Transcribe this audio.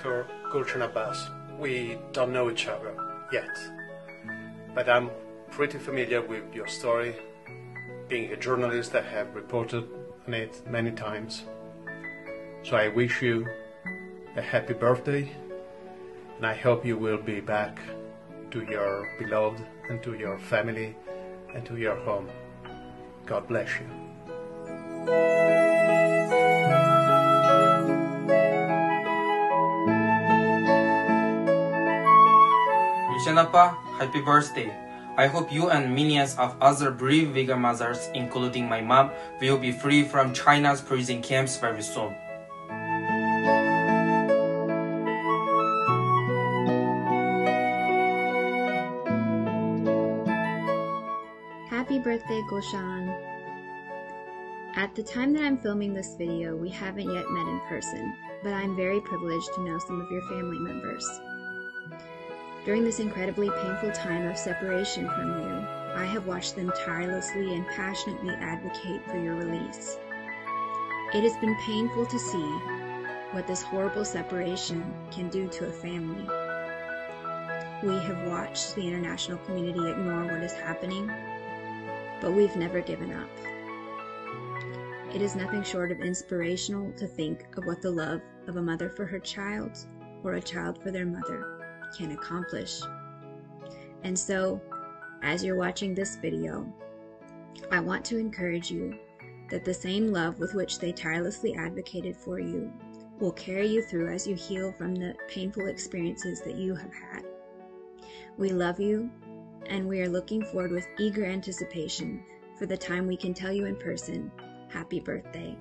Dr. Gulshan Abbas. We don't know each other yet, but I'm pretty familiar with your story. Being a journalist, I have reported on it many times. So I wish you a happy birthday, and I hope you will be back to your beloved and to your family and to your home. God bless you. Gulshan, happy birthday. I hope you and millions of other brave vegan mothers, including my mom, will be free from China's prison camps very soon. Happy birthday, Gulshan. At the time that I'm filming this video, we haven't yet met in person, but I'm very privileged to know some of your family members. During this incredibly painful time of separation from you, I have watched them tirelessly and passionately advocate for your release. It has been painful to see what this horrible separation can do to a family. We have watched the international community ignore what is happening, but we've never given up. It is nothing short of inspirational to think of what the love of a mother for her child or a child for their mother can accomplish. And so, as you're watching this video, I want to encourage you that the same love with which they tirelessly advocated for you will carry you through as you heal from the painful experiences that you have had. We love you, and we are looking forward with eager anticipation for the time we can tell you in person, happy birthday.